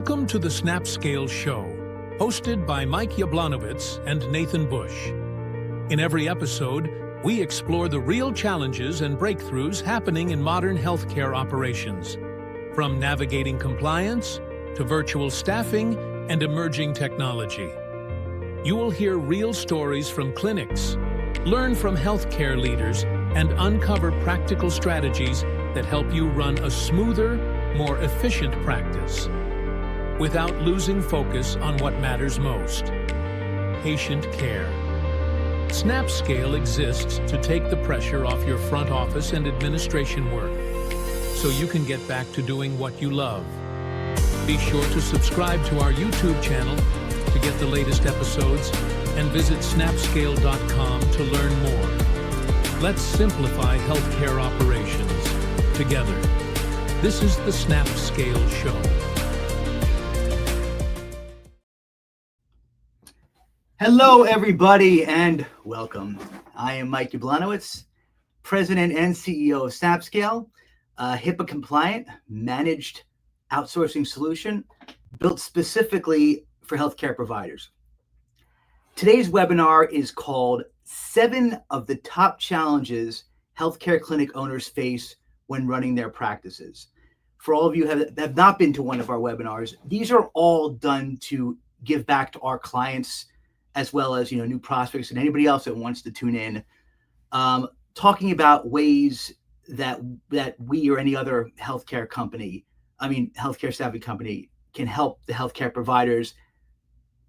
Welcome to the SnapScale Show, hosted by Mike Yablonowitz and Nathan Bush. In every episode, we explore the real challenges and breakthroughs happening in modern healthcare operations, from navigating compliance to virtual staffing and emerging technology. You will hear real stories from clinics, learn from healthcare leaders, and uncover practical strategies that help you run a smoother, more efficient practice, without losing focus on what matters most: patient care. SnapScale exists to take the pressure off your front office and administration work, so you can get back to doing what you love. Be sure to subscribe to our YouTube channel to get the latest episodes, and visit snapscale.com to learn more. Let's simplify healthcare operations together. This is the SnapScale Show. Hello, everybody, and welcome. I am Mike Yablonowitz, President and CEO of SnapScale, a HIPAA-compliant managed outsourcing solution built specifically for healthcare providers. Today's webinar is called 7 of the Top Challenges Healthcare Clinic Owners Face When Running Their Practices. For all of you who have not been to one of our webinars, these are all done to give back to our clients, as well as new prospects and anybody else that wants to tune in, talking about ways that we or any other healthcare staffing company can help the healthcare providers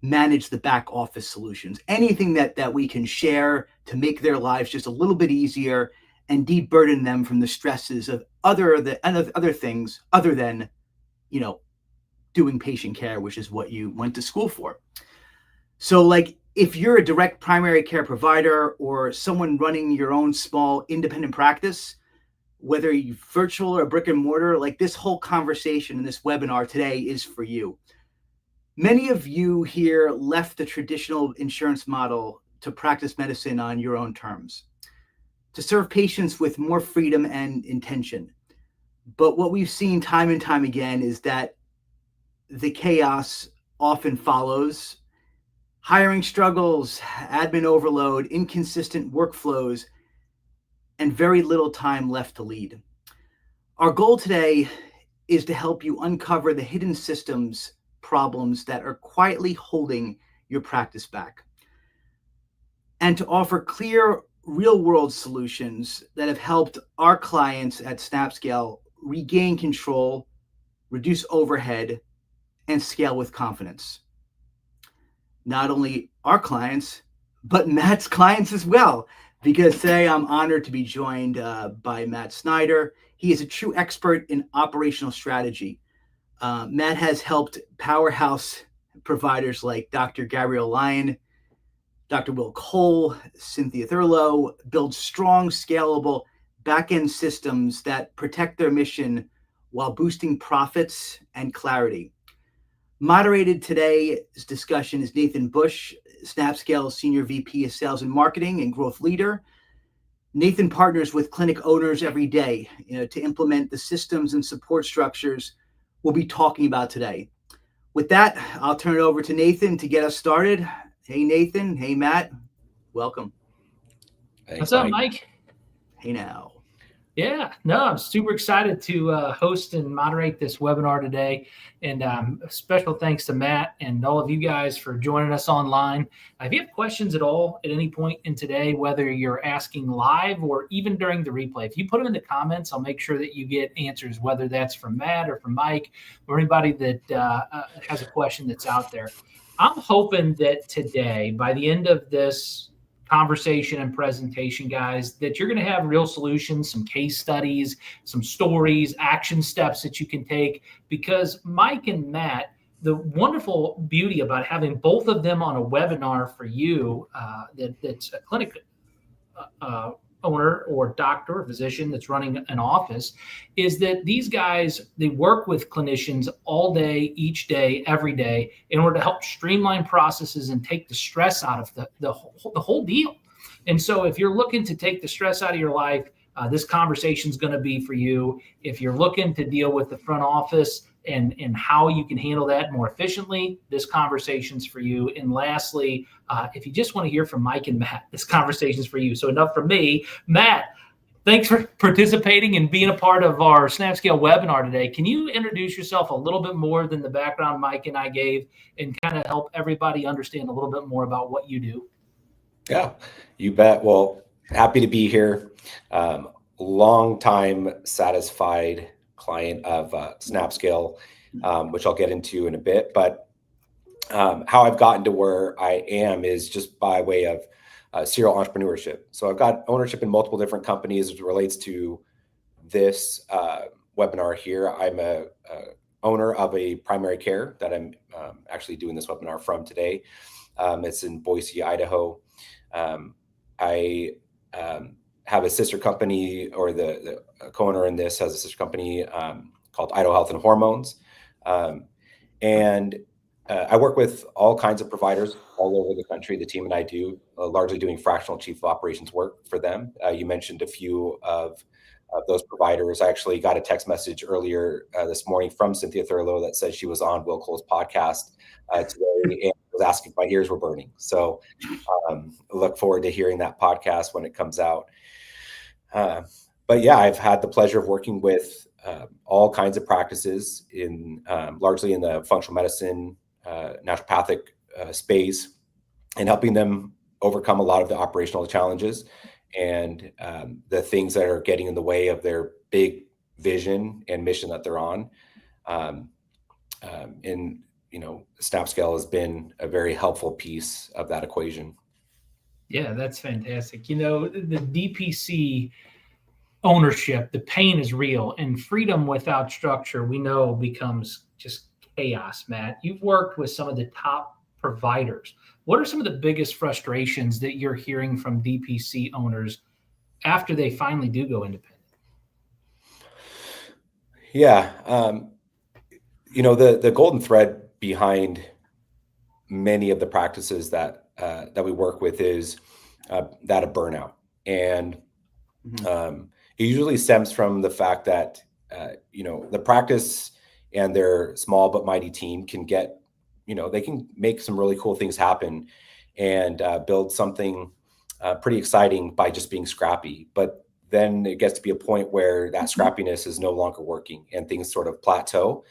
manage the back office solutions. Anything that we can share to make their lives just a little bit easier and de-burden them from the stresses of other things other than doing patient care, which is what you went to school for. So if you're a direct primary care provider or someone running your own small independent practice, whether you're virtual or brick and mortar, this whole conversation in this webinar today is for you. Many of you here left the traditional insurance model to practice medicine on your own terms, to serve patients with more freedom and intention. But what we've seen time and time again is that the chaos often follows: hiring struggles, admin overload, inconsistent workflows, and very little time left to lead. Our goal today is to help you uncover the hidden systems problems that are quietly holding your practice back, and to offer clear, real-world solutions that have helped our clients at SnapScale regain control, reduce overhead, and scale with confidence. Not only our clients, but Matt's clients as well, because today I'm honored to be joined by Matt Schneider. He is a true expert in operational strategy. Matt has helped powerhouse providers like Dr. Gabrielle Lyon, Dr. Will Cole, Cynthia Thurlow build strong, scalable back-end systems that protect their mission while boosting profits and clarity. Moderated today's discussion is Nathan Bush, SnapScale's Senior VP of Sales and Marketing and Growth Leader. Nathan partners with clinic owners every day, to implement the systems and support structures we'll be talking about today. With that, I'll turn it over to Nathan to get us started. Hey, Nathan. Hey, Matt. Welcome. Hey, what's up, Mike? Hey now. Yeah, no, I'm super excited to host and moderate this webinar today. And special thanks to Matt and all of you guys for joining us online. If you have questions at all at any point in today, whether you're asking live or even during the replay, if you put them in the comments, I'll make sure that you get answers, whether that's from Matt or from Mike or anybody that has a question that's out there. I'm hoping that today, by the end of this conversation and presentation, guys, that you're going to have real solutions, some case studies, some stories, action steps that you can take, because Mike and Matt, the wonderful beauty about having both of them on a webinar for you, that's a clinic owner or doctor or physician that's running an office, is that these guys, they work with clinicians all day, each day, every day, in order to help streamline processes and take the stress out of the whole deal. And so if you're looking to take the stress out of your life, this conversation is going to be for you. If you're looking to deal with the front office, and how you can handle that more efficiently, this conversation's for you. And lastly, if you just want to hear from Mike and Matt, this conversation's for you. So enough from me. Matt, thanks for participating and being a part of our SnapScale webinar today. Can you introduce yourself a little bit more than the background Mike and I gave, and kind of help everybody understand a little bit more about what you do? Yeah, you bet. Well, happy to be here. Long time satisfied client of SnapScale, which I'll get into in a bit. But how I've gotten to where I am is just by way of serial entrepreneurship. So I've got ownership in multiple different companies as it relates to this webinar here. I'm a owner of a primary care that I'm actually doing this webinar from today. It's in Boise, Idaho. I have a sister company, or the co-owner in this has a sister company called Idaho Health and Hormones. And I work with all kinds of providers all over the country. The team and I do largely doing fractional chief of operations work for them. You mentioned a few of those providers. I actually got a text message earlier this morning from Cynthia Thurlow that said she was on Will Cole's podcast today and was asking if my ears were burning. So look forward to hearing that podcast when it comes out. But yeah, I've had the pleasure of working with all kinds of practices in largely in the functional medicine, naturopathic space, and helping them overcome a lot of the operational challenges and the things that are getting in the way of their big vision and mission that they're on. And SnapScale has been a very helpful piece of that equation. Yeah, that's fantastic. The DPC ownership, the pain is real, and freedom without structure, we know, becomes just chaos. Matt, you've worked with some of the top providers. What are some of the biggest frustrations that you're hearing from DPC owners after they finally do go independent? Yeah, the golden thread behind many of the practices that we work with is that of burnout, and it usually stems from the fact that the practice and their small but mighty team can get, they can make some really cool things happen and build something pretty exciting by just being scrappy. But then it gets to be a point where that scrappiness is no longer working and things sort of plateau.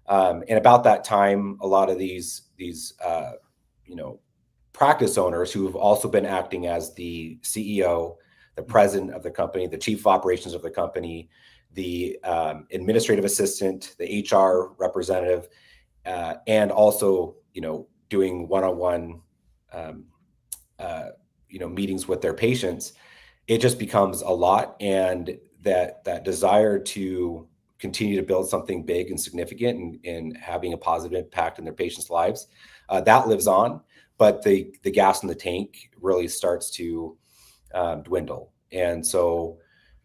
And about that time, a lot of these practice owners who have also been acting as the CEO, the president of the company, the chief of operations of the company, the administrative assistant, the HR representative, and also, doing one-on-one, meetings with their patients, it just becomes a lot. And that desire to continue to build something big and significant and having a positive impact in their patients' lives, that lives on, but the gas in the tank really starts to dwindle. And so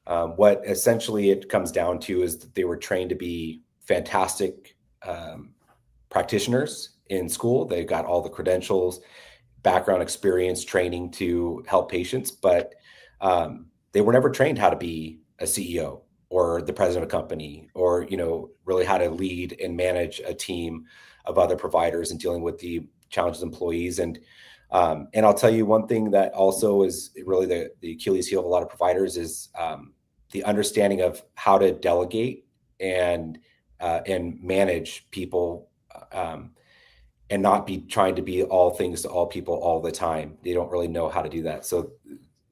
what essentially it comes down to is that they were trained to be fantastic practitioners in school. They got all the credentials, background, experience, training to help patients, but they were never trained how to be a CEO or the president of a company, or really how to lead and manage a team of other providers and dealing with the challenges of employees. And I'll tell you one thing that also is really the Achilles heel of a lot of providers is the understanding of how to delegate and manage people, and not be trying to be all things to all people all the time. They don't really know how to do that. So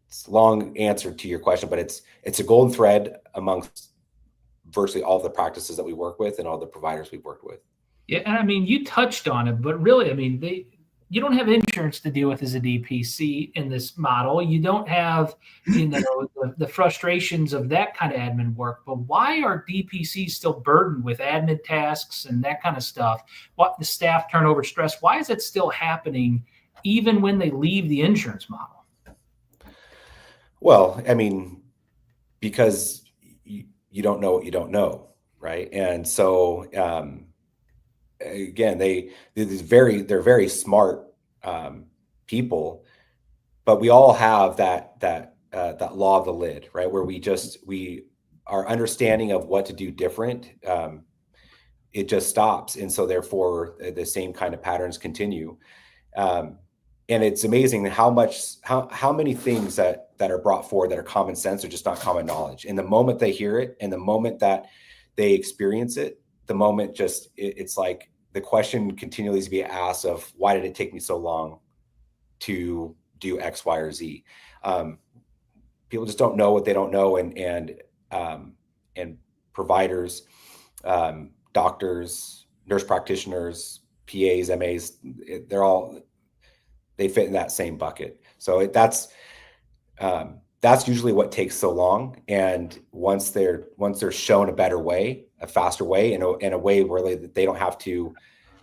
it's a long answer to your question, but it's a golden thread amongst virtually all the practices that we work with and all the providers we've worked with. Yeah, and you touched on it, but really, you don't have insurance to deal with as a DPC in this model. You don't have, the frustrations of that kind of admin work. But why are DPCs still burdened with admin tasks and that kind of stuff? What the staff turnover stress? Why is it still happening even when they leave the insurance model? Well, because you don't know what you don't know, right? And so again, they're very smart people, but we all have that law of the lid, right? Where our understanding of what to do different it just stops. And so therefore the same kind of patterns continue. And it's amazing how many things that are brought forward that are common sense are just not common knowledge. And the moment they hear it and the moment that they experience it, the moment it's like the question continually to be asked of, why did it take me so long to do X, Y, or Z? People just don't know what they don't know. And providers, doctors, nurse practitioners, PAs, MAs, they fit in that same bucket. So that's usually what takes so long. And once they're shown a better way, a faster way, in a way where they don't have to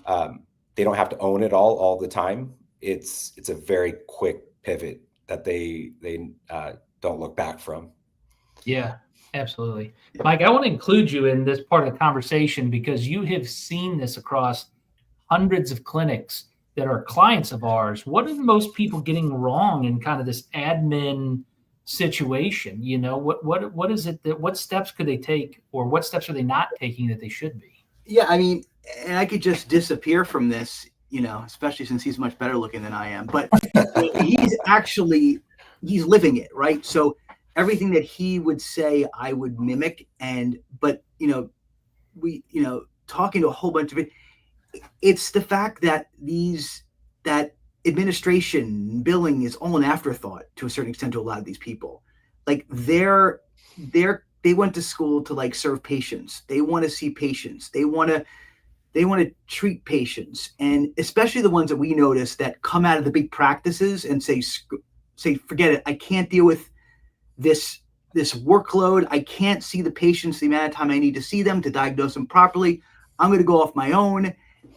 own it all the time, it's a very quick pivot that they don't look back from. Yeah, absolutely. Mike, I want to include you in this part of the conversation because you have seen this across hundreds of clinics that are clients of ours. What are most people getting wrong in kind of this admin situation? What is it what steps could they take, or what steps are they not taking that they should be? Yeah, I mean, and I could just disappear from this, especially since he's much better looking than I am, but he's living it, right? So everything that he would say, I would mimic. But talking to a whole bunch of it, it's the fact that that administration billing is all an afterthought to a certain extent to a lot of these people. Like they went to school to like serve patients. They want to see patients. They want to treat patients. And especially the ones that we notice that come out of the big practices and say, forget it. I can't deal with this workload. I can't see the patients the amount of time I need to see them to diagnose them properly. I'm going to go off my own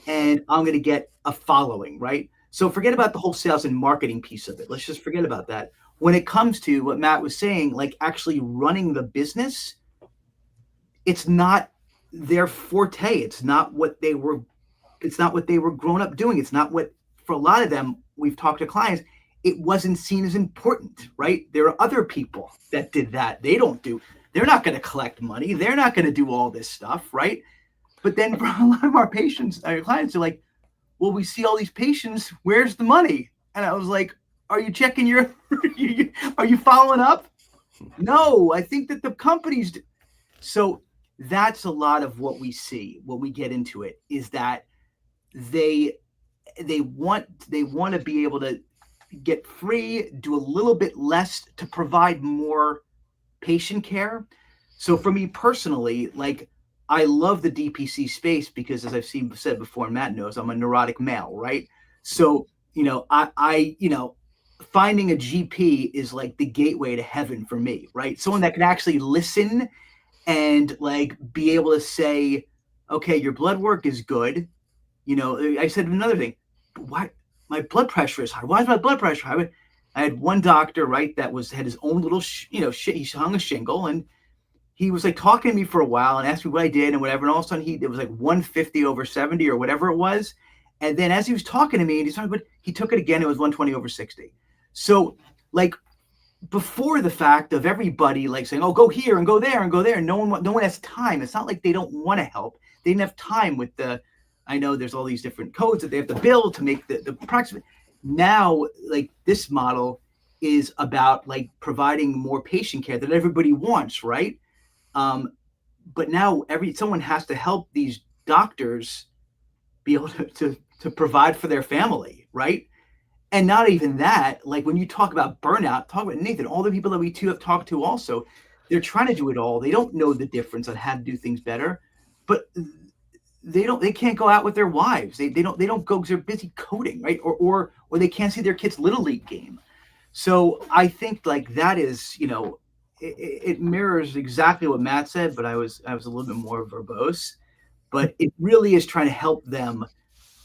and I'm going to get a following, right? So forget about the whole sales and marketing piece of it. Let's just forget about that. When it comes to what Matt was saying, like actually running the business, it's not their forte. It's not what they were grown up doing. It's not what, for a lot of them, we've talked to clients, it wasn't seen as important, right? There are other people that did that. They're not going to collect money. They're not going to do all this stuff, right? But then for a lot of our patients, our clients are like, well, we see all these patients. Where's the money? And I was like, are you checking are you following up? No, I think that the companies do. So that's a lot of what we see when we get into it, is that they want to be able to get free, do a little bit less to provide more patient care. So for me personally, like, I love the DPC space because, as I've said before, and Matt knows, I'm a neurotic male, right? So, I finding a GP is like the gateway to heaven for me, right? Someone that can actually listen and like be able to say, okay, your blood work is good. I said another thing, why my blood pressure is high? Why is my blood pressure high? I had one doctor, right, that had his own little, he hung a shingle, and he was like talking to me for a while and asked me what I did and whatever. And all of a sudden it was like 150/70 or whatever it was. And then as he was talking to me and he took it again, it was 120/60. So like before the fact of everybody like saying, oh, go here and go there and go there. No one has time. It's not like they don't want to help. They didn't have time with I know there's all these different codes that they have to build to make the approximate. Now, like this model is about like providing more patient care that everybody wants, right? But now someone has to help these doctors be able to provide for their family, right? And not even that, like when you talk about burnout, talk about Nathan, all the people that we have talked to also, they're trying to do it all. They don't know the difference on how to do things better, but they can't go out with their wives. They don't go because they're busy coding, right? Or they can't see their kids' little league game. So I think like that is, it mirrors exactly what Matt said, but I was a little bit more verbose. But it really is trying to help them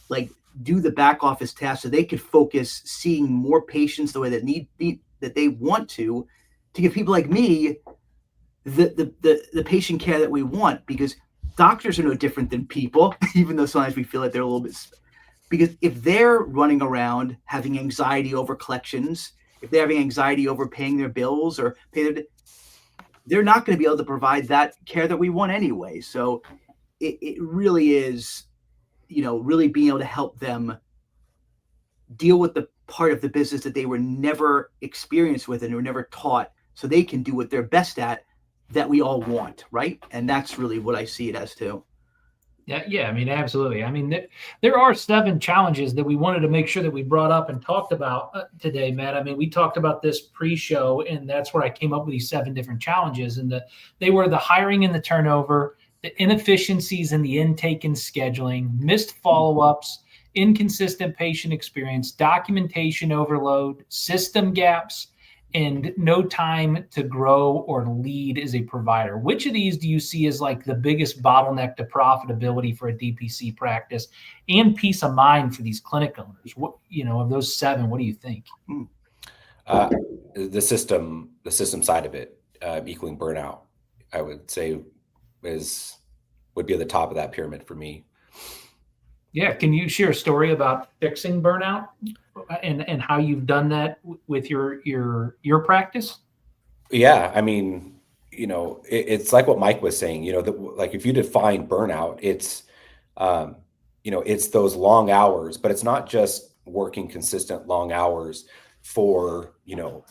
like do the back office tasks so they could focus seeing more patients the way that they want to give people like me the patient care that we want, because doctors are no different than people, even though sometimes we feel like they're a little bit, because if they're running around having anxiety over collections, if they're having anxiety over paying their bills or they're not going to be able to provide that care that we want anyway. So it really is, really being able to help them deal with the part of the business that they were never experienced with and were never taught, so they can do what they're best at, that we all want, right? And that's really what I see it as too. Yeah, I mean, absolutely. I mean, there are 7 challenges that we wanted to make sure that we brought up and talked about today, Matt. I mean, we talked about this pre-show, and that's where I came up with these 7 different challenges. And they were the hiring and the turnover, the inefficiencies in the intake and scheduling, missed follow-ups, inconsistent patient experience, documentation overload, system gaps, and no time to grow or lead as a provider. Which of these do you see as like the biggest bottleneck to profitability for a DPC practice and peace of mind for these clinic owners? What, of those 7, what do you think? The system side of it, equaling burnout, I would say would be at the top of that pyramid for me. Yeah. Can you share a story about fixing burnout and how you've done that with your practice? Yeah. I mean, it's like what Mike was saying, like if you define burnout, it's, it's those long hours, but it's not just working consistent long hours for,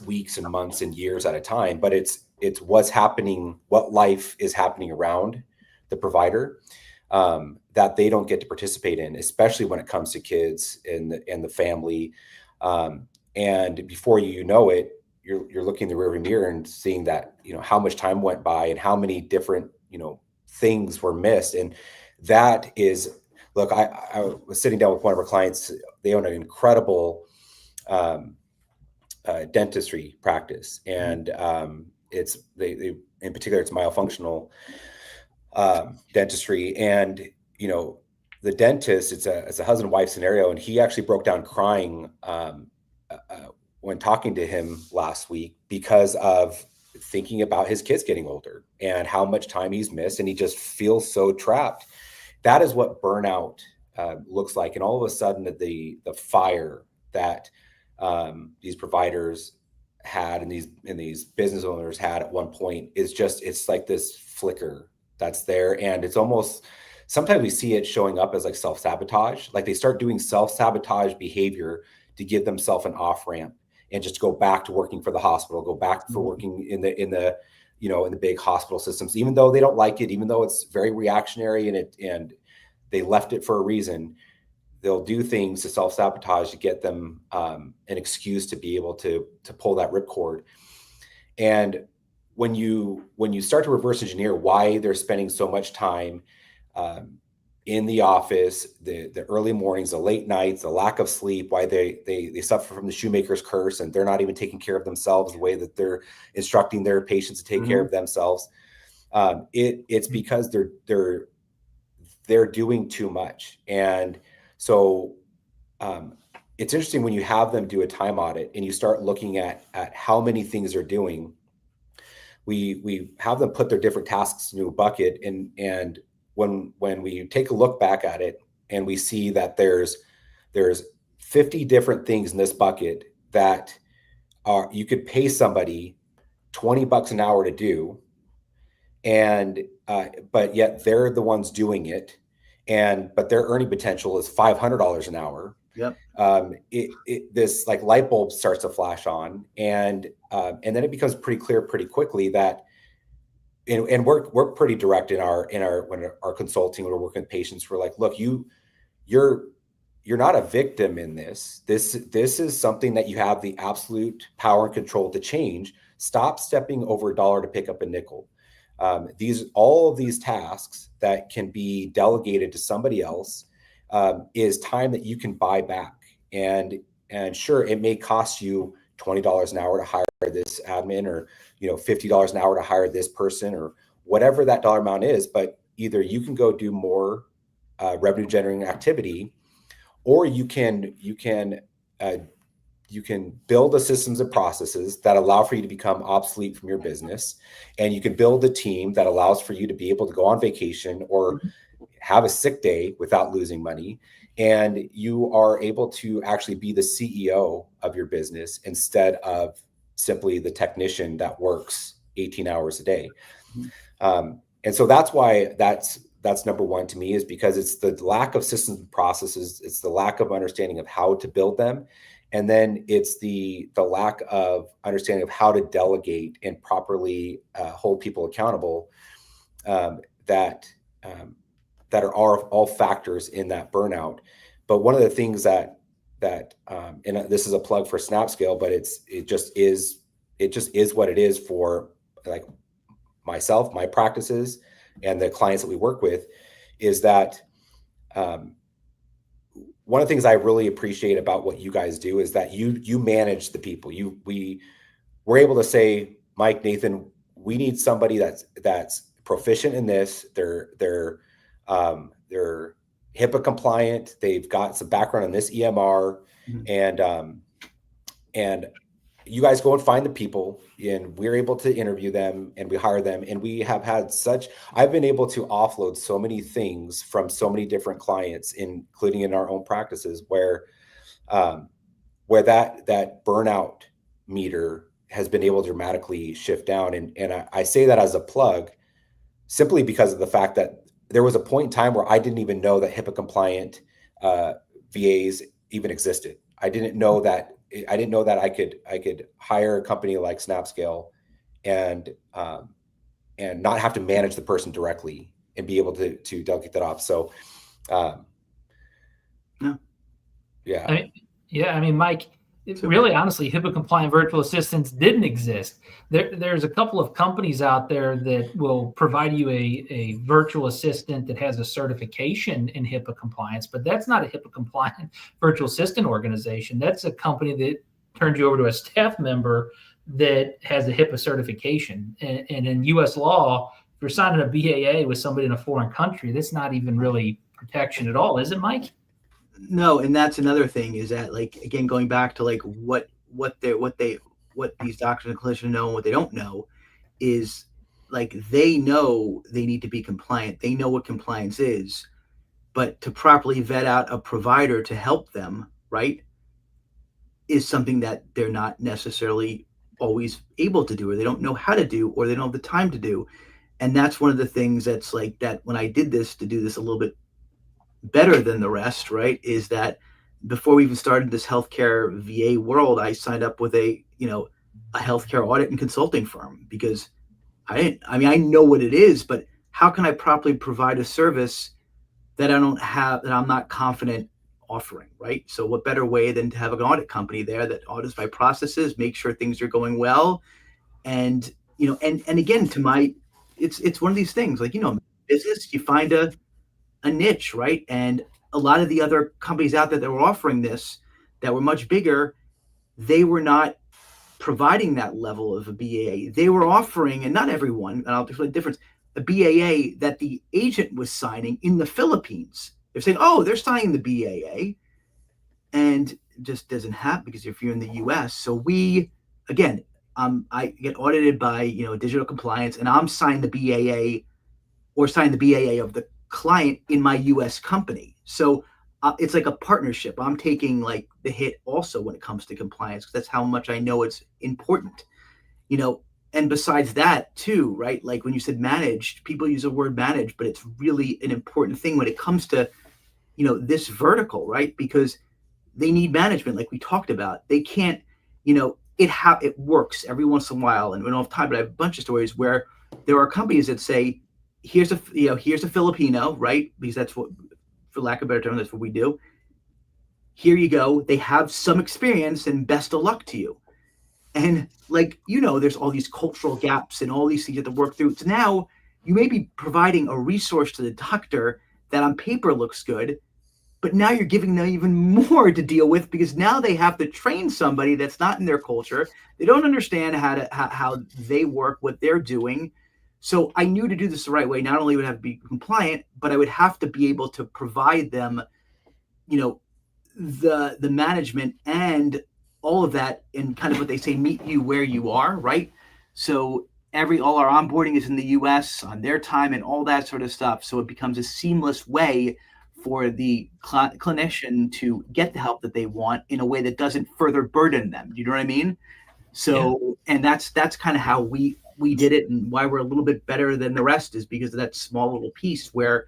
weeks and months and years at a time, but it's what's happening, what life is happening around the provider, that they don't get to participate in, especially when it comes to kids and the family. And before you know it, you're looking in the rearview mirror and seeing that, how much time went by and how many different, things were missed. And that is, look, I was sitting down with one of our clients. They own an incredible dentistry practice. And it's they in particular, it's myofunctional dentistry. And, the dentist, it's a husband and wife scenario. And he actually broke down crying when talking to him last week because of thinking about his kids getting older and how much time he's missed. And he just feels so trapped. That is what burnout looks like. And all of a sudden the fire that these providers had and these business owners had at one point is just, it's like this flicker that's there. And it's almost, sometimes we see it showing up as like self-sabotage. Like they start doing self-sabotage behavior to give themselves an off-ramp and just go back to working for the hospital, go back for working in the big hospital systems, even though they don't like it, even though it's very reactionary and they left it for a reason. They'll do things to self-sabotage to get them an excuse to be able to pull that ripcord. And when you start to reverse engineer why they're spending so much time in the office, the early mornings, the late nights, the lack of sleep, why they suffer from the shoemaker's curse and they're not even taking care of themselves the way that they're instructing their patients to take care of themselves. It's because they're doing too much. And so it's interesting when you have them do a time audit and you start looking at how many things they're doing. We have them put their different tasks into a bucket, and when we take a look back at it and we see that there's 50 different things in this bucket that you could pay somebody $20 an hour to do, and but yet they're the ones doing it, but their earning potential is $500 an hour. Yep. This like light bulb starts to flash on, and then it becomes pretty clear pretty quickly that, and we're pretty direct in our consulting, when we're working with patients. We're like, look, you're not a victim in this. This is something that you have the absolute power and control to change. Stop stepping over a dollar to pick up a nickel. All of these tasks that can be delegated to somebody else is time that you can buy back. And sure, it may cost you $20 an hour to hire this admin, or $50 an hour to hire this person, or whatever that dollar amount is. But either you can go do more revenue generating activity, or you can build the systems and processes that allow for you to become obsolete from your business, and you can build a team that allows for you to be able to go on vacation or have a sick day without losing money. And you are able to actually be the CEO of your business instead of simply the technician that works 18 hours a day. And so that's why that's number one to me, is because it's the lack of systems and processes. It's the lack of understanding of how to build them. And then it's the lack of understanding of how to delegate and properly hold people accountable, that are all factors in that burnout. But one of the things that and this is a plug for SnapScale, but it just is what it is for like myself, my practices, and the clients that we work with, is that one of the things I really appreciate about what you guys do is that you manage the people. We're able to say, Mike, Nathan, we need somebody that's proficient in this. They're HIPAA compliant. They've got some background in this EMR, and you guys go and find the people, and we're able to interview them, and we hire them. And we have had I've been able to offload so many things from so many different clients, including in our own practices, where that burnout meter has been able to dramatically shift down. And I say that as a plug, simply because of the fact that there was a point in time where I didn't even know that HIPAA compliant VAs even existed. I didn't know that I could hire a company like SnapScale and not have to manage the person directly and be able to delegate that off. So, yeah. I mean, Mike, really, honestly, HIPAA compliant virtual assistants didn't exist. There's a couple of companies out there that will provide you a virtual assistant that has a certification in HIPAA compliance, but that's not a HIPAA compliant virtual assistant organization. That's a company that turns you over to a staff member that has a HIPAA certification. And in U.S. law, if you're signing a BAA with somebody in a foreign country, that's not even really protection at all, is it, Mike? No, and that's another thing, is that, like, again, going back to like what these doctors and clinicians know and what they don't know, is like they know they need to be compliant. They know what compliance is, but to properly vet out a provider to help them, right, is something that they're not necessarily always able to do, or they don't know how to do, or they don't have the time to do. And that's one of the things that's like that when I did this, to do this a little bit better than the rest, right, is that before we even started this healthcare VA world, I signed up with a healthcare audit and consulting firm, because I know what it is, but how can I properly provide a service that I'm not confident offering, right? So what better way than to have an audit company there that audits my processes, make sure things are going well. And, and again, it's one of these things, like, business, you find a niche, right? And a lot of the other companies out there that were offering this, that were much bigger, they were not providing that level of a BAA. They were offering, and not everyone, and I'll explain the difference, a BAA that the agent was signing in the Philippines. They're saying, oh, they're signing the BAA, and it just doesn't happen, because if you're in the US, so I get audited by, digital compliance, and I'm signing the BAA or signing the BAA of the client in my US company. So it's like a partnership. I'm taking like the hit also when it comes to compliance, because that's how much I know it's important, and besides that too, right? Like when you said managed, people use the word managed, but it's really an important thing when it comes to, this vertical, right? Because they need management. Like we talked about, they can't, it works every once in a while. And we don't have time, but I have a bunch of stories where there are companies that say, here's a Filipino, right? Because that's what, for lack of a better term, that's what we do. Here you go. They have some experience, and best of luck to you. And like, there's all these cultural gaps and all these things you have to work through. So now you may be providing a resource to the doctor that on paper looks good, but now you're giving them even more to deal with, because now they have to train somebody that's not in their culture. They don't understand how they work, what they're doing. So I knew to do this the right way, not only would I have to be compliant, but I would have to be able to provide them, the management and all of that, and kind of what they say, meet you where you are, right? So all our onboarding is in the US on their time and all that sort of stuff. So it becomes a seamless way for the clinician to get the help that they want in a way that doesn't further burden them. You know what I mean? So, yeah. And that's kind of how we we did it and why we're a little bit better than the rest is because of that small little piece where,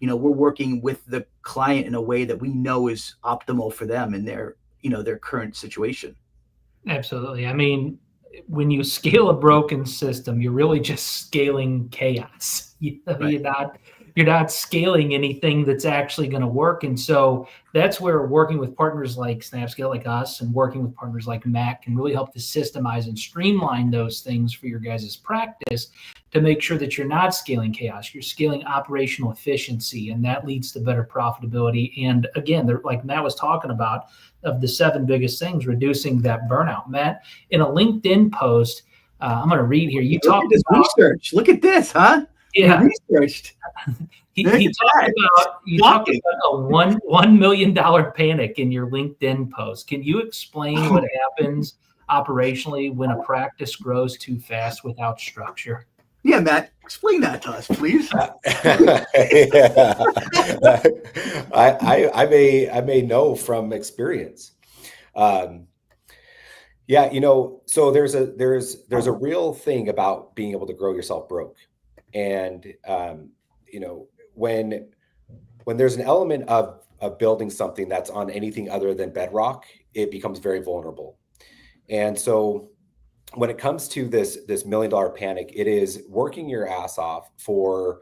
we're working with the client in a way that we know is optimal for them and their current situation. Absolutely. I mean, when you scale a broken system, you're really just scaling chaos. Right. You're not scaling anything that's actually going to work. And so that's where working with partners like SnapScale, like us, and working with partners like Mac can really help to systemize and streamline those things for your guys' practice to make sure that you're not scaling chaos. You're scaling operational efficiency, and that leads to better profitability. And again, like Matt was talking about, of the 7 biggest things, reducing that burnout. Matt, in a LinkedIn post, I'm going to read here. You talked about research. Look at this, huh? Yeah, you researched. He talked about a $1 million panic in your LinkedIn post. Can you explain what happens operationally when a practice grows too fast without structure? Yeah, Matt, explain that to us, please. I may know from experience. So there's a real thing about being able to grow yourself broke. And, when there's an element of building something that's on anything other than bedrock, it becomes very vulnerable. And so when it comes to this $1 million panic, it is working your ass off for,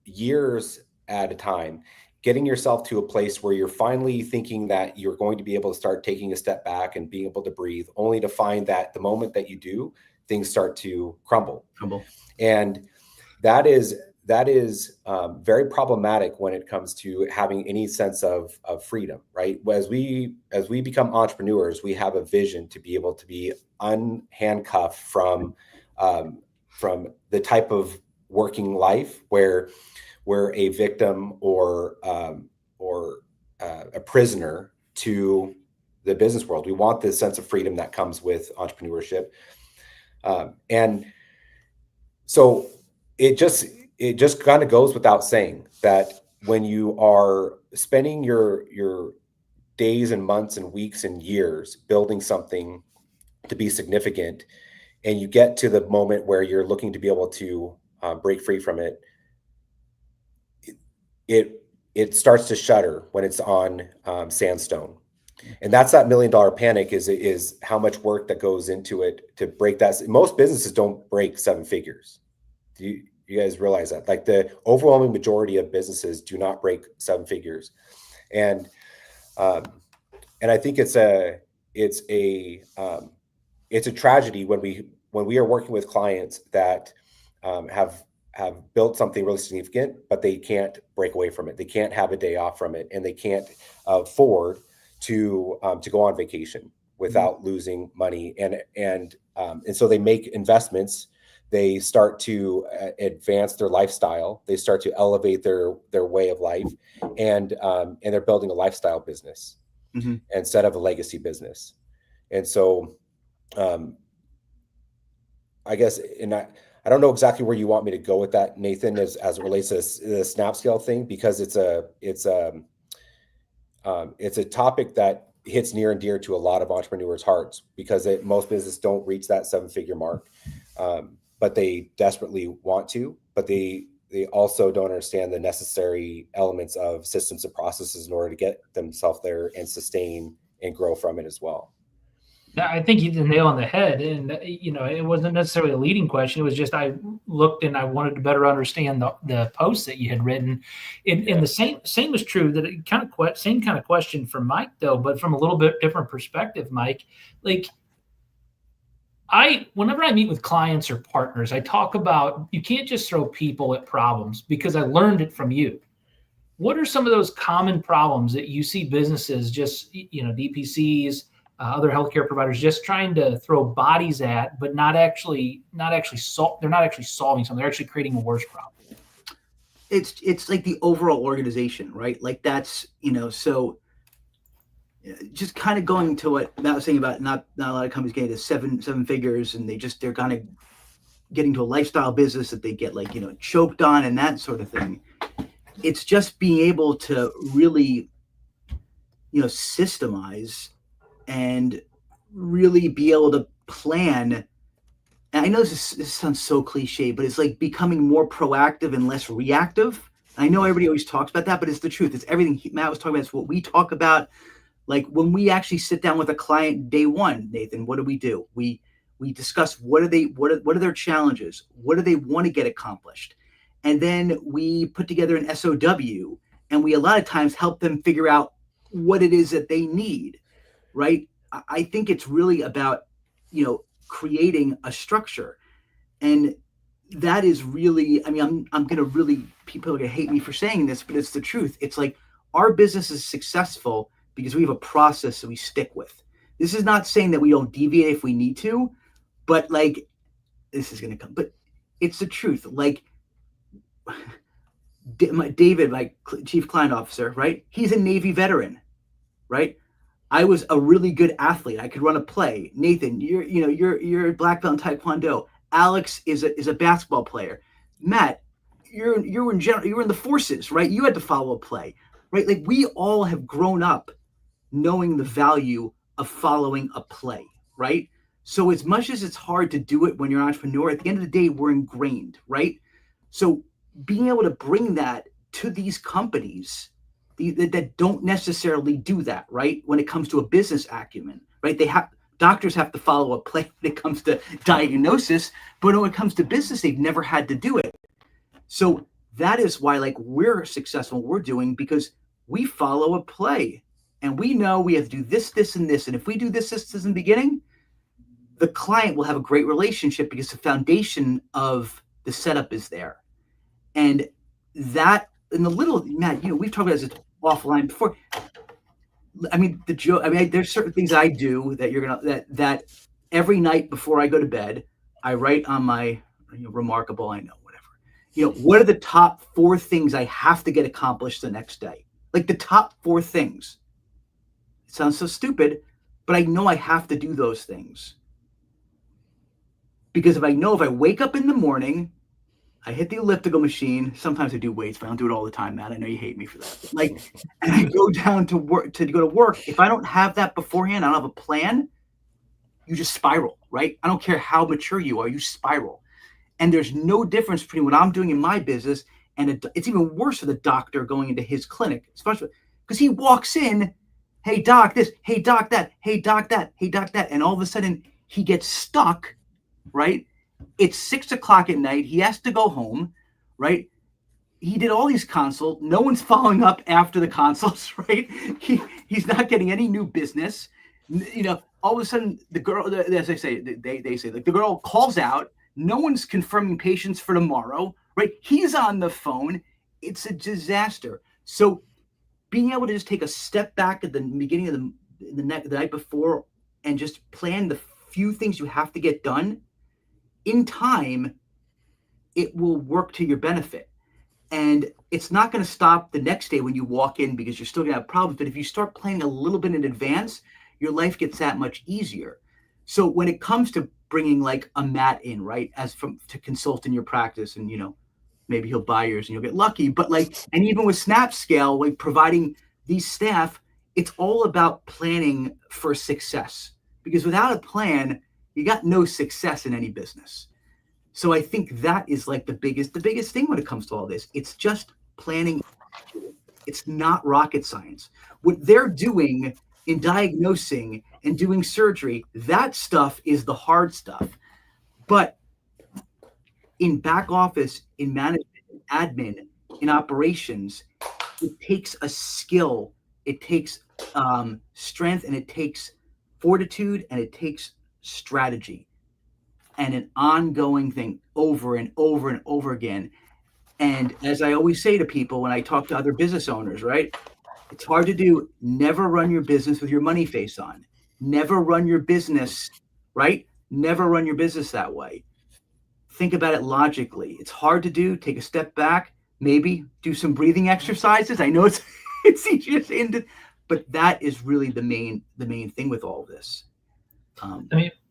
years at a time, getting yourself to a place where you're finally thinking that you're going to be able to start taking a step back and being able to breathe, only to find that the moment that you do, things start to crumble. And that is very problematic when it comes to having any sense of freedom, right? As we become entrepreneurs, we have a vision to be able to be unhandcuffed from the type of working life where we're a victim or a prisoner to the business world. We want this sense of freedom that comes with entrepreneurship, and so it just kind of goes without saying that when you are spending your days and months and weeks and years building something to be significant, and you get to the moment where you're looking to be able to break free from it, it starts to shudder when it's on sandstone. And that's that $1 million panic is how much work that goes into it to break that. Most businesses don't break 7 figures. Do you guys realize that? Like the overwhelming majority of businesses do not break 7 figures. And I think it's a tragedy when we are working with clients that have built something really significant, but they can't break away from it. They can't have a day off from it, and they can't afford to go on vacation without losing money. And so they make investments. They start to advance their lifestyle. They start to elevate their way of life, and they're building a lifestyle business instead of a legacy business. And so, I guess, I don't know exactly where you want me to go with that, Nathan, as it relates to the SnapScale thing, because it's a topic that hits near and dear to a lot of entrepreneurs' hearts, because most businesses don't reach that 7-figure mark, but they desperately want to, but they also don't understand the necessary elements of systems and processes in order to get themselves there and sustain and grow from it as well. I think you hit the nail on the head, and it wasn't necessarily a leading question. It was just I looked and I wanted to better understand the post that you had written. And the same is true. That same kind of question for Mike, though, but from a little bit different perspective, Mike. Like whenever I meet with clients or partners, I talk about you can't just throw people at problems, because I learned it from you. What are some of those common problems that you see businesses just DPCs? Other healthcare providers just trying to throw bodies at, but they're not actually solving something. They're actually creating a worse problem. It's like the overall organization, right? Like that's, so just kind of going to what Matt was saying about not a lot of companies getting to seven figures, and they're kind of getting to a lifestyle business that they get choked on and that sort of thing. It's just being able to really, systemize and really be able to plan and I know this sounds so cliche, but it's like becoming more proactive and less reactive. I know everybody always talks about that, but it's the truth. It's everything Matt was talking about. It's what we talk about. Like when we actually sit down with a client day one, Nathan, what do? We discuss what are their challenges? What do they want to get accomplished? And then we put together an SOW, and we a lot of times help them figure out what it is that they need, right? I think it's really about, creating a structure. And that is really, I'm going to really, people are going to hate me for saying this, but it's the truth. It's like our business is successful because we have a process that we stick with. This is not saying that we don't deviate if we need to, but like, this is going to come, but it's the truth. Like David, my chief client officer, right? He's a Navy veteran, right? I was a really good athlete. I could run a play. Nathan, you're a black belt in Taekwondo. Alex is a basketball player. Matt, you're in the forces, right? You had to follow a play, right? Like we all have grown up knowing the value of following a play, right? So as much as it's hard to do it when you're an entrepreneur, at the end of the day, we're ingrained, right? So being able to bring that to these companies that don't necessarily do that, right? When it comes to a business acumen, right? Doctors have to follow a play when it comes to diagnosis, but when it comes to business, they've never had to do it. So that is why like we're successful in what we're doing, because we follow a play and we know we have to do this, this, and this. And if we do this in the beginning, the client will have a great relationship because the foundation of the setup is there. And that in the little, Matt, we've talked about this offline before. I mean, there's certain things I do that that every night before I go to bed, I write on my remarkable, I know, whatever. What are the top 4 things I have to get accomplished the next day? Like the top 4 things. It sounds so stupid, but I know I have to do those things. Because if I wake up in the morning, I hit the elliptical machine. Sometimes I do weights, but I don't do it all the time, Matt. I know you hate me for that. And I go down to work to go to work. If I don't have that beforehand, I don't have a plan, you just spiral, right? I don't care how mature you are, you spiral. And there's no difference between what I'm doing in my business and it's even worse for the doctor going into his clinic, especially because he walks in, hey, doc, this, hey, doc, that, hey, doc, that, hey, doc, that. And all of a sudden he gets stuck, right? It's 6 o'clock at night. He has to go home, right? He did all these consults. No one's following up after the consults, right? He's not getting any new business. All of a sudden, the girl, as I say, they say, like the girl calls out. No one's confirming patients for tomorrow, right? He's on the phone. It's a disaster. So being able to just take a step back at the beginning of the night before and just plan the few things you have to get done, in time, it will work to your benefit. And it's not going to stop the next day when you walk in because you're still going to have problems. But if you start planning a little bit in advance, your life gets that much easier. So when it comes to bringing like a Matt in, right, to consult in your practice, and maybe he'll buy yours and you'll get lucky. But and even with SnapScale, like providing these staff, it's all about planning for success. Because without a plan, you got no success in any business. So I think that is like the biggest thing when it comes to all this. It's just planning. It's not rocket science. What they're doing in diagnosing and doing surgery, that stuff is the hard stuff. But in back office, in management, in admin, in operations, it takes a skill. It takes strength, and it takes fortitude, and it takes strategy, and an ongoing thing over and over and over again. And as I always say to people when I talk to other business owners, right? It's hard to do. Never run your business with your money face on. Never run your business, right? Never run your business that way. Think about it logically. It's hard to do. Take a step back, maybe do some breathing exercises. I know it's easier to say, but that is really the main thing with all this.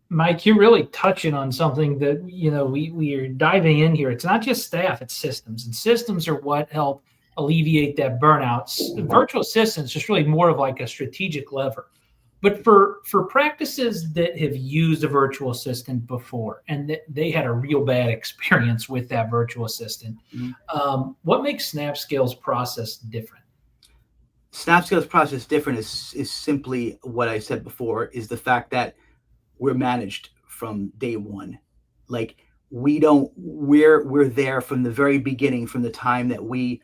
Mike, you're really touching on something that, we are diving in here. It's not just staff, it's systems. And systems are what help alleviate that burnout. Virtual assistants just really more of like a strategic lever. But for practices that have used a virtual assistant before and that they had a real bad experience with that virtual assistant, what makes SnapScale's process different? SnapScale's process different is simply what I said before, is the fact that we're managed from day one. Like we're there from the very beginning, from the time that we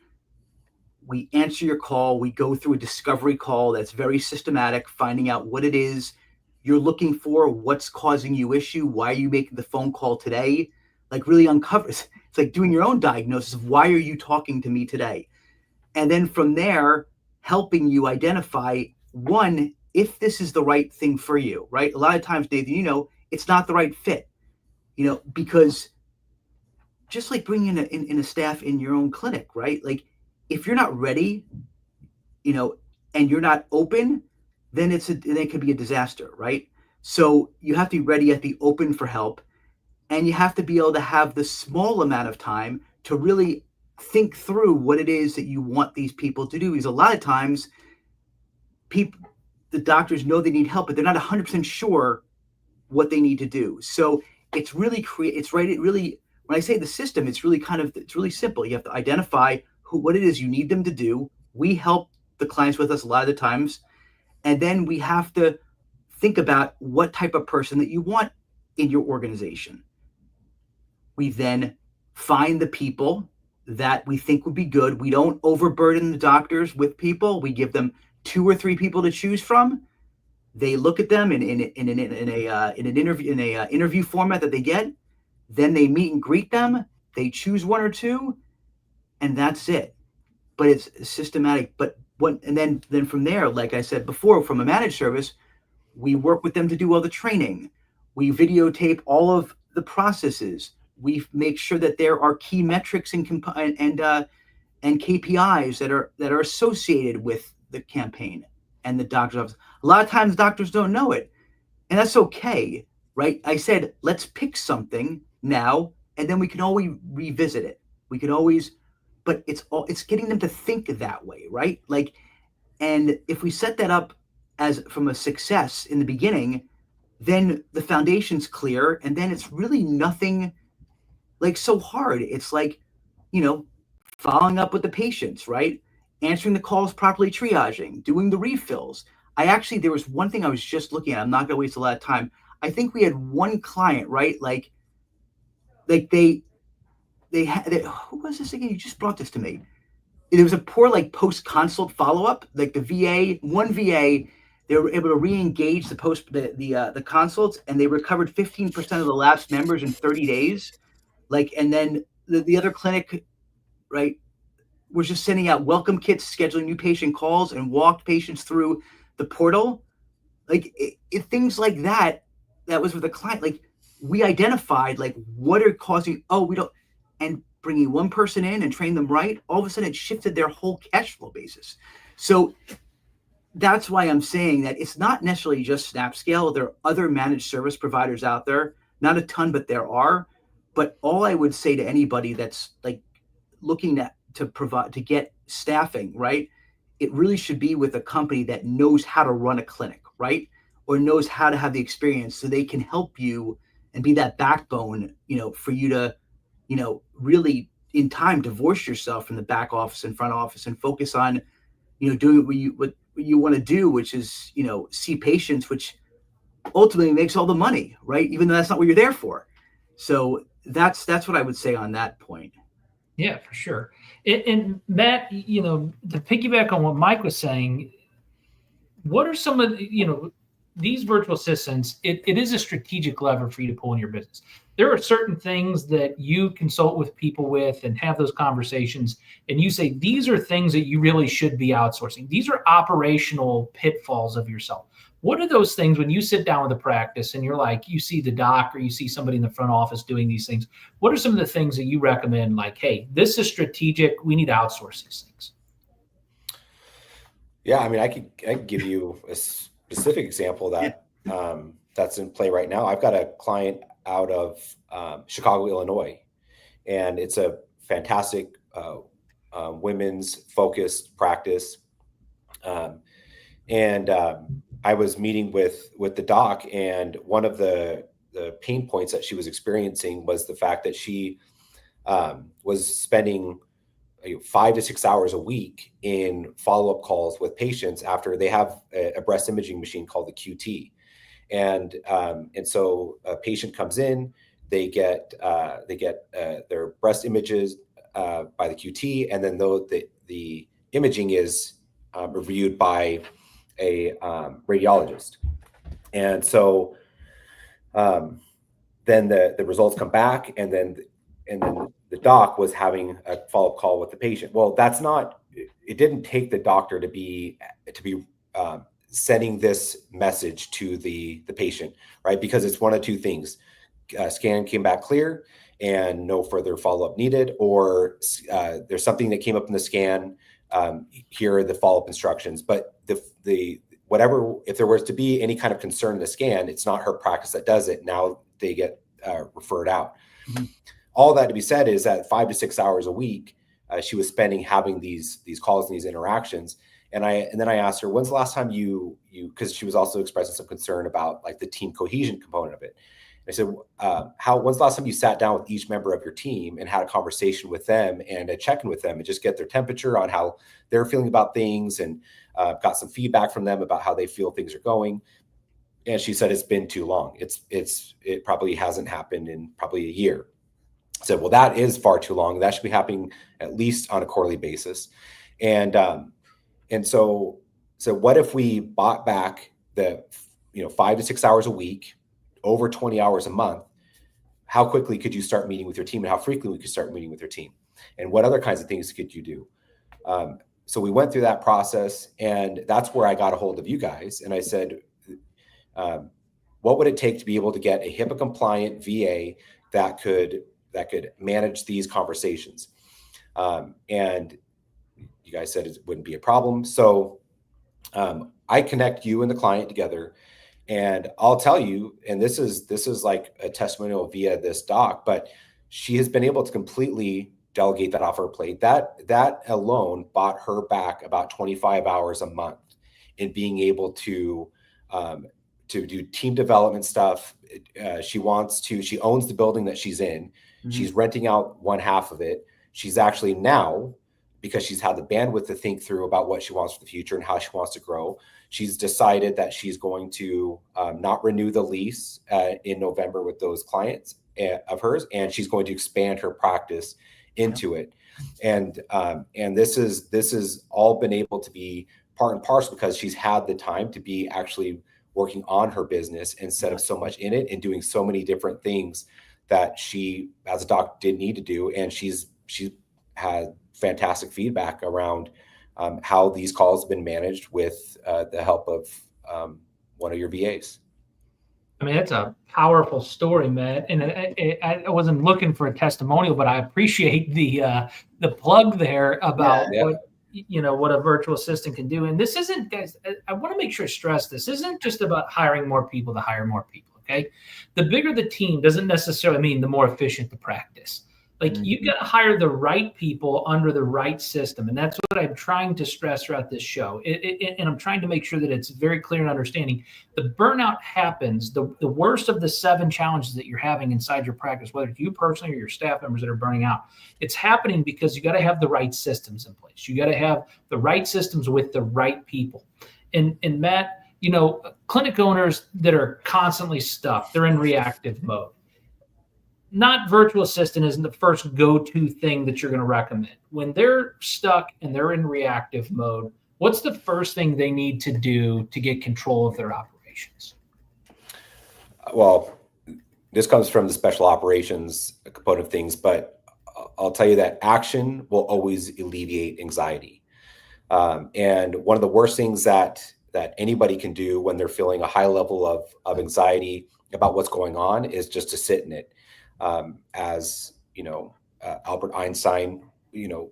answer your call. We go through a discovery call that's very systematic, finding out what it is you're looking for, what's causing you issue, why are you making the phone call today, like really uncovers. It's like doing your own diagnosis of why are you talking to me today? And then from there, helping you identify, one, if this is the right thing for you, right? A lot of times, Nathan, it's not the right fit, because just like bringing in a staff in your own clinic, right? Like if you're not ready, and you're not open, then it could be a disaster, right? So you have to be ready, you have to be open for help, and you have to be able to have the small amount of time to really think through what it is that you want these people to do. Because a lot of times the doctors know they need help, but they're not 100% sure what they need to do. So it's really when I say the system, it's really simple. You have to identify what it is you need them to do. We help the clients with us a lot of the times. And then we have to think about what type of person that you want in your organization. We then find the people that we think would be good. We don't overburden the doctors with people. We give them 2 or 3 people to choose from. They look at them in an interview format that they get. Then they meet and greet them. They choose 1 or 2, and that's it. But it's systematic. And then from there, like I said before, from a managed service, we work with them to do all the training. We videotape all of the processes. We make sure that there are key metrics and KPIs that are associated with the campaign and the doctor's office. A lot of times doctors don't know it, and that's okay, right? I said, let's pick something now, and then we can always revisit it. We can always, but it's getting them to think that way, right? Like, and if we set that up as from a success in the beginning, then the foundation's clear, and then it's really nothing like so hard. It's like, following up with the patients, right? Answering the calls properly, triaging, doing the refills. There was one thing I was just looking at. I'm not going to waste a lot of time. I think we had one client, right? Like they had, who was this again? You just brought this to me. There was a poor post-consult follow-up, like one VA, they were able to re-engage the consults, and they recovered 15% of the lapsed members in 30 days. And then the other clinic, right, was just sending out welcome kits, scheduling new patient calls, and walked patients through the portal. Things like that was with a client. Like, we identified what are causing, and bringing one person in and train them right, all of a sudden it shifted their whole cash flow basis. So that's why I'm saying that it's not necessarily just SnapScale. There are other managed service providers out there, not a ton, but there are. But all I would say to anybody that's looking to get staffing, right, it really should be with a company that knows how to run a clinic, right, or knows how to have the experience, so they can help you and be that backbone, for you to, really in time divorce yourself from the back office and front office and focus on, doing what you want to do, which is, see patients, which ultimately makes all the money, right? Even though that's not what you're there for. So that's what I would say on that point. Yeah, for sure. And Matt, to piggyback on what Mike was saying, what are some of these virtual assistants? It is a strategic lever for you to pull in your business. There are certain things that you consult with people with and have those conversations, and you say, these are things that you really should be outsourcing. These are operational pitfalls of yourself. What are those things when you sit down with a practice and you see the doc or you see somebody in the front office doing these things? What are some of the things that you recommend? Hey, this is strategic. We need to outsource these things. Yeah, I mean, I could give you a specific example that that's in play right now. I've got a client out of Chicago, Illinois, and it's a fantastic women's focused practice. And I was meeting with the doc, and one of the pain points that she was experiencing was the fact that she was spending 5 to 6 hours a week in follow-up calls with patients after they have a breast imaging machine called the QT. And so a patient comes in, they get their breast images by the QT, and then the imaging is reviewed by a radiologist. And so then the results come back, and then the doc was having a follow-up call with the patient. Well, it didn't take the doctor to be sending this message to the patient, right? Because it's one of two things. Scan came back clear and no further follow-up needed, or there's something that came up in the scan. Here are the follow-up instructions. But whatever, if there was to be any kind of concern in the scan, it's not her practice that does it. Now they get referred out. Mm-hmm. All that to be said is that 5 to 6 hours a week, she was spending having these calls and these interactions. And then I asked her, when's the last time you, because she was also expressing some concern about like the team cohesion component of it. I said, when's the last time you sat down with each member of your team and had a conversation with them and a check-in with them and just get their temperature on how they're feeling about things, and got some feedback from them about how they feel things are going? And she said, it's been too long. It probably hasn't happened in probably a year. I said, well, that is far too long. That should be happening at least on a quarterly basis. And so what if we bought back the 5 to 6 hours a week, over 20 hours a month? How quickly could you start meeting with your team, and how frequently could you start meeting with your team? And what other kinds of things could you do? So we went through that process, and that's where I got a hold of you guys. And I said, what would it take to be able to get a HIPAA compliant VA that could manage these conversations? And you guys said it wouldn't be a problem. So I connect you and the client together. And I'll tell you, and this is like a testimonial via this doc, but she has been able to completely delegate that off her plate. That alone bought her back about 25 hours a month in being able to do team development stuff. She owns the building that she's in. Mm-hmm. She's renting out one half of it. She's actually now, because she's had the bandwidth to think through about what she wants for the future and how she wants to grow, she's decided that she's going to not renew the lease in November with those clients of hers, and she's going to expand her practice into it. And this is all been able to be part and parcel because she's had the time to be actually working on her business instead of so much in it, and doing so many different things that she, as a doc, didn't need to do. And she's had fantastic feedback around how these calls have been managed with the help of one of your VAs. I mean, that's a powerful story, Matt. And I wasn't looking for a testimonial, but I appreciate the plug there about what a virtual assistant can do. And this isn't, guys, I want to make sure I stress this isn't just about hiring more people to hire more people. Okay, the bigger the team doesn't necessarily mean the more efficient the practice. Like, you got to hire the right people under the right system. And that's what I'm trying to stress throughout this show. And I'm trying to make sure that it's very clear and understanding. The burnout happens, the worst of the 7 challenges that you're having inside your practice, whether it's you personally or your staff members that are burning out, it's happening because you got to have the right systems in place. You got to have the right systems with the right people. And Matt, clinic owners that are constantly stuck, they're in reactive mode. Not virtual assistant isn't the first go-to thing that you're going to recommend. When they're stuck and they're in reactive mode, what's the first thing they need to do to get control of their operations? Well, this comes from the special operations component of things, but I'll tell you that action will always alleviate anxiety. And one of the worst things that anybody can do when they're feeling a high level of anxiety about what's going on is just to sit in it. As Albert Einstein,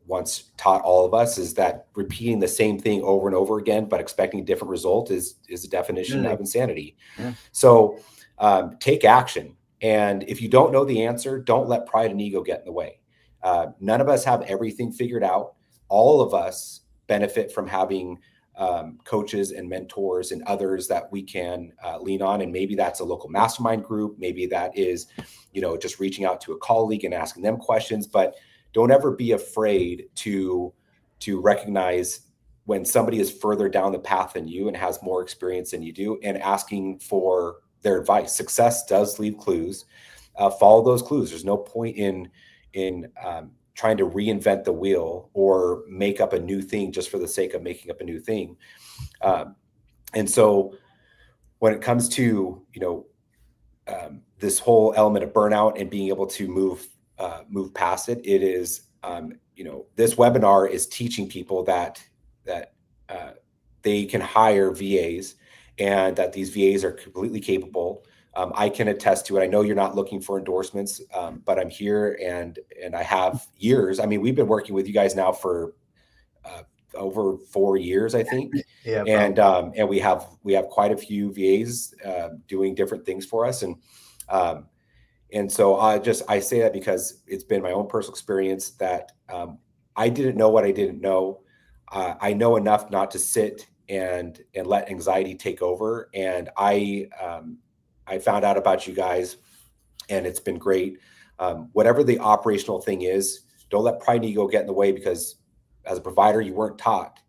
once taught all of us, is that repeating the same thing over and over again, but expecting a different result is the definition of insanity. Yeah. So take action. And if you don't know the answer, don't let pride and ego get in the way. None of us have everything figured out. All of us benefit from having coaches and mentors and others that we can lean on. And maybe that's a local mastermind group. Maybe that is, just reaching out to a colleague and asking them questions. But don't ever be afraid to recognize when somebody is further down the path than you and has more experience than you do, and asking for their advice. Success does leave clues. Follow those clues. There's no point in trying to reinvent the wheel or make up a new thing just for the sake of making up a new thing. And so when it comes to, this whole element of burnout and being able to move past it, it is, this webinar is teaching people that they can hire VAs, and that these VAs are completely capable. I can attest to it. I know you're not looking for endorsements, but I'm here and I have years. I mean, we've been working with you guys now for over 4 years, I think. Yeah. And we have quite a few VAs doing different things for us. And so I say that because it's been my own personal experience that I didn't know what I didn't know. I know enough not to sit and let anxiety take over. And I found out about you guys, and it's been great. Whatever the operational thing is, don't let pride and ego get in the way, because as a provider, you weren't taught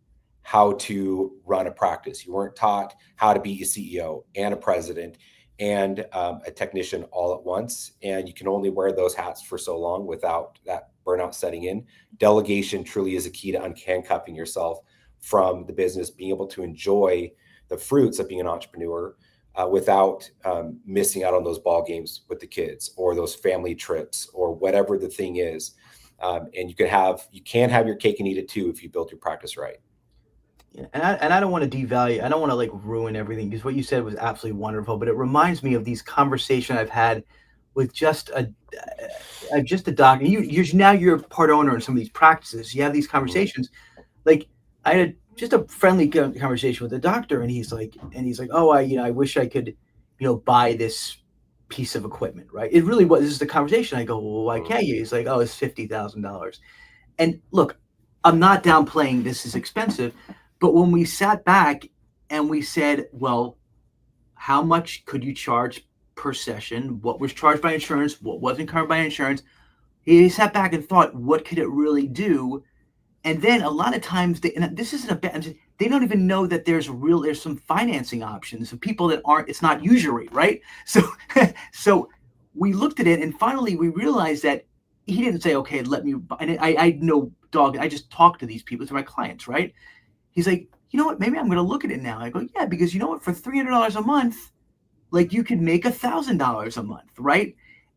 how to run a practice. You weren't taught how to be a CEO and a president and a technician all at once. And you can only wear those hats for so long without that burnout setting in. Delegation truly is a key to unhandcuffing yourself from the business, being able to enjoy the fruits of being an entrepreneur without missing out on those ball games with the kids or those family trips or whatever the thing is. And you can have your cake and eat it too if you build your practice right. Yeah, and I don't want to devalue. I don't want to like ruin everything, because what you said was absolutely wonderful. But it reminds me of these conversations I've had with just a doctor. You're part owner in some of these practices. You have these conversations. Like I had just a friendly conversation with the doctor, and he's like, oh, I wish I could, buy this piece of equipment, right? It really was. This is the conversation. I go, well, why can't you? He's like, oh, it's $50,000. And look, I'm not downplaying this is expensive, but when we sat back and we said, well, how much could you charge per session? What was charged by insurance? What wasn't covered by insurance? He sat back and thought, what could it really do? And then a lot of times, this isn't a bad, they don't even know that there's some financing options of people that it's not usury, right? So we looked at it, and finally we realized that he didn't say, okay, let me buy. And I know dog, I just talk to these people, to my clients, right? He's like, you know what, maybe I'm going to look at it now. I go, yeah, because you know what, for $300 a month, like you could make $1,000 a month, right?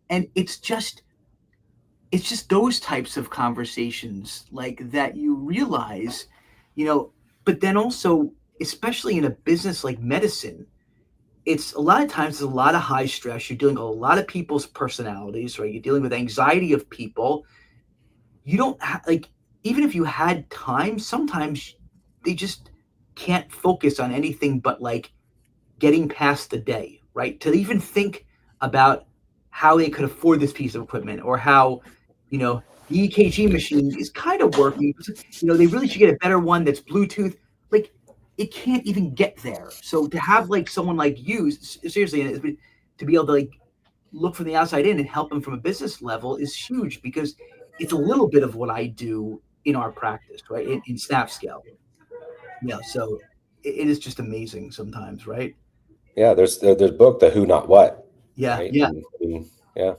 And it's just those types of conversations like that you realize, but then also, especially in a business like medicine, it's a lot of times there's a lot of high stress. You're dealing with a lot of people's personalities, right? You're dealing with anxiety of people. You don't even if you had time, sometimes they just can't focus on anything but like getting past the day, right? To even think about how they could afford this piece of equipment, or how, the EKG machine is kind of working. They really should get a better one that's Bluetooth. Like, it can't even get there. So to have like someone like you, seriously, to be able to like look from the outside in and help them from a business level is huge, because it's a little bit of what I do in our practice, right? In SnapScale. Yeah. So it is just amazing sometimes, right? Yeah. There's book, The Who Not What. Yeah. Right? Yeah.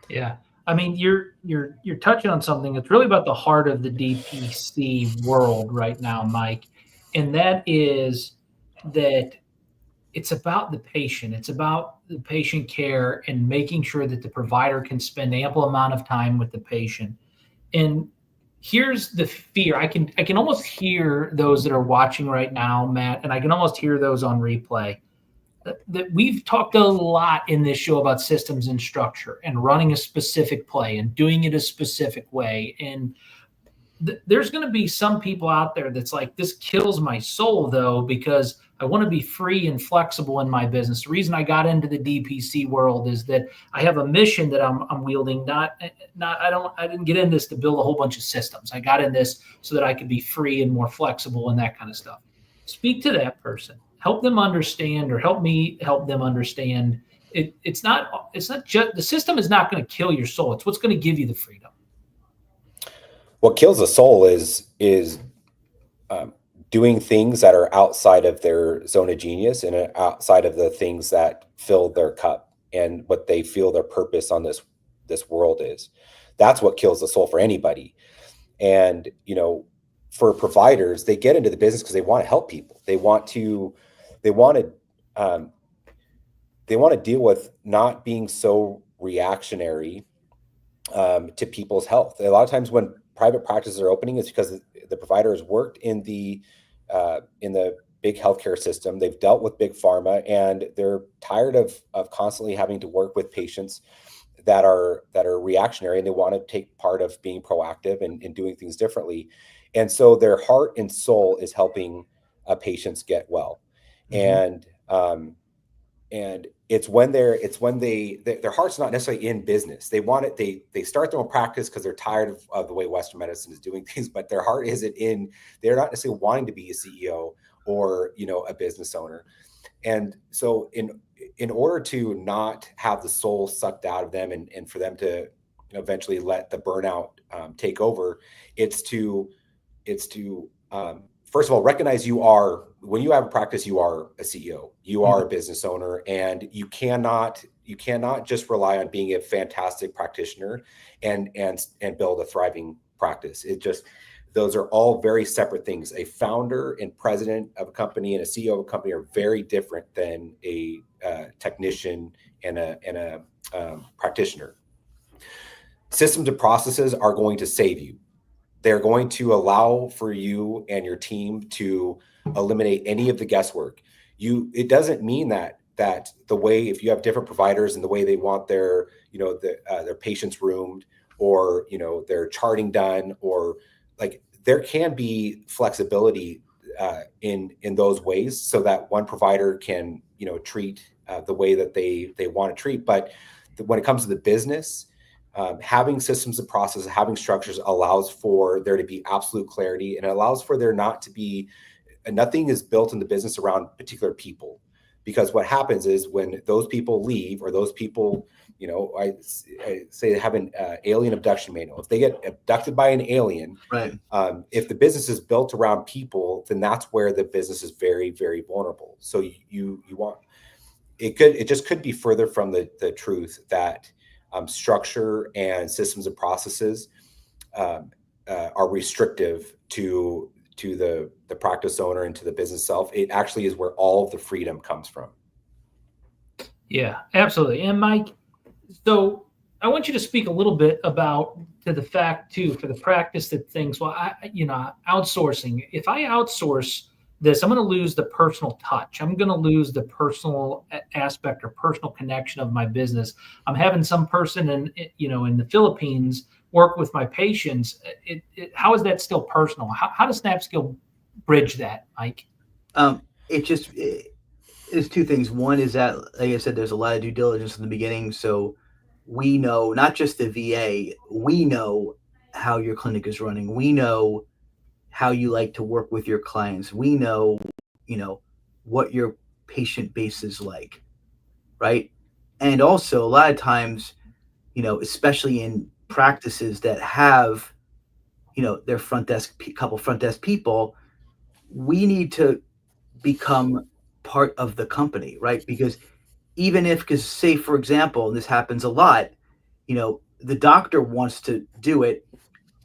Yeah. I mean, you're touching on something that's really about the heart of the DPC world right now, Mike. And that is that it's about the patient. It's about the patient care and making sure that the provider can spend ample amount of time with the patient. And here's the fear. I can almost hear those that are watching right now, Matt, and I can almost hear those on replay. That we've talked a lot in this show about systems and structure and running a specific play and doing it a specific way. And there's going to be some people out there that's like, this kills my soul though, because I want to be free and flexible in my business. The reason I got into the DPC world is that I have a mission that I'm wielding. I didn't get in this to build a whole bunch of systems. I got in this so that I could be free and more flexible and that kind of stuff. speak to that person, help them understand, or help me help them understand. It's not just the system is not going to kill your soul. It's what's going to give you the freedom. What kills the soul is doing things that are outside of their zone of genius and outside of the things that fill their cup and what they feel their purpose on this world is. That's what kills the soul for anybody. And, for providers, they get into the business because they want to help people. They want to deal with not being so reactionary to people's health. A lot of times when private practices are opening, it's because the provider has worked in the big healthcare system. They've dealt with big pharma, and they're tired of constantly having to work with patients that are reactionary, and they want to take part of being proactive and doing things differently. And so their heart and soul is helping patients get well. Mm-hmm. And it's when their heart's not necessarily in business. They want it. They start their own practice because they're tired of the way Western medicine is doing things, but their heart isn't in. They're not necessarily wanting to be a CEO or a business owner. And so in order to not have the soul sucked out of them and for them to eventually let the burnout take over, it's to first of all, recognize when you have a practice, you are a CEO, you are a business owner, and you cannot just rely on being a fantastic practitioner and build a thriving practice. Those are all very separate things. A founder and president of a company and a CEO of a company are very different than a technician and a practitioner. Systems and processes are going to save you. They're going to allow for you and your team to eliminate any of the guesswork. It doesn't mean that the way, if you have different providers and the way they want their patients roomed or their charting done, or like, there can be flexibility in those ways so that one provider can treat the way that they want to treat. But when it comes to the business, having systems and processes, having structures allows for there to be absolute clarity, and it allows for there not to be, nothing is built in the business around particular people. Because what happens is when those people leave, or those people, I say they have an alien abduction manual. If they get abducted by an alien, right? If the business is built around people, then that's where the business is very, very vulnerable. So you want, it just could be further from the truth that structure and systems and processes are restrictive to the practice owner and to the business self. It actually is where all of the freedom comes from. Yeah, absolutely. And Mike, so I want you to speak a little bit about to the fact too, for the practice that things, outsourcing. If I outsource this, I'm going to lose the personal touch. I'm going to lose the personal aspect or personal connection of my business. I'm having some person in the Philippines work with my patients. How is that still personal? How does SnapScale bridge that, Mike? There's two things. One is that, like I said, there's a lot of due diligence in the beginning. So we know, not just the VA, we know how your clinic is running. We know how you like to work with your clients. We know, what your patient base is like, right? And also a lot of times, especially in practices that have, their couple front desk people, we need to become part of the company, right? Because because say, for example, and this happens a lot, the doctor wants to do it,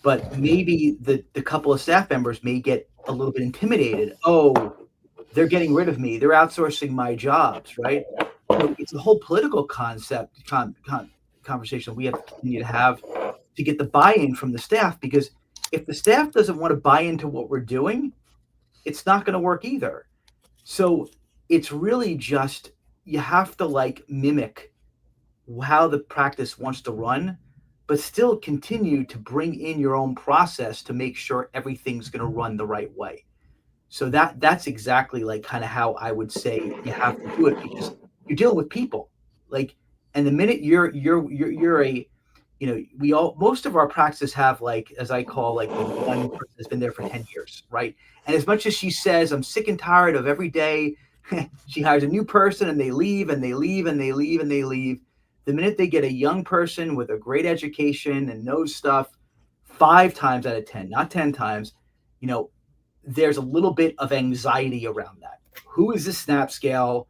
but maybe the couple of staff members may get a little bit intimidated. Oh, they're getting rid of me. They're outsourcing my jobs, right? So it's a whole political conversation we have to continue to have to get the buy-in from the staff, because if the staff doesn't want to buy into what we're doing, it's not going to work either. So it's really just, you have to mimic how the practice wants to run, but still continue to bring in your own process to make sure everything's going to run the right way. So that's exactly kind of how I would say you have to do it, because you're dealing with people. And the minute you're most of our practices have, like, as I call, like, the one person that's been there for 10 years, right? And as much as she says, I'm sick and tired of every day, she hires a new person and they leave and they leave and they leave and they leave. The minute they get a young person with a great education and knows stuff, 5 times out of 10, not 10 times, there's a little bit of anxiety around that. Who is this SnapScale?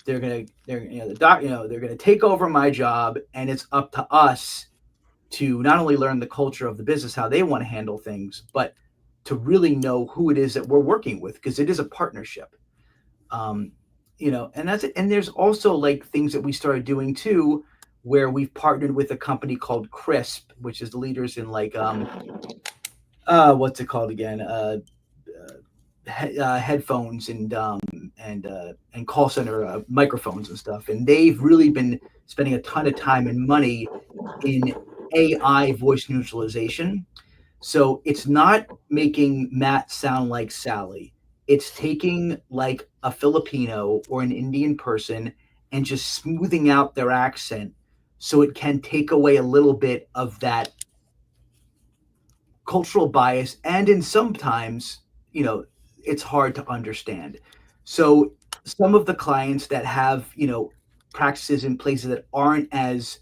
They're gonna take over my job, and it's up to us to not only learn the culture of the business, how they want to handle things, but to really know who it is that we're working with, because it is a partnership. And that's it. And there's also, like, things that we started doing too, where we've partnered with a company called Crisp, which is the leaders in, like, what's it called again? Headphones and call center microphones and stuff. And they've really been spending a ton of time and money in AI voice neutralization. So it's not making Matt sound like Sally. It's taking, like, a Filipino or an Indian person and just smoothing out their accent so it can take away a little bit of that cultural bias. And in sometimes, it's hard to understand. So some of the clients that have, practices in places that aren't as,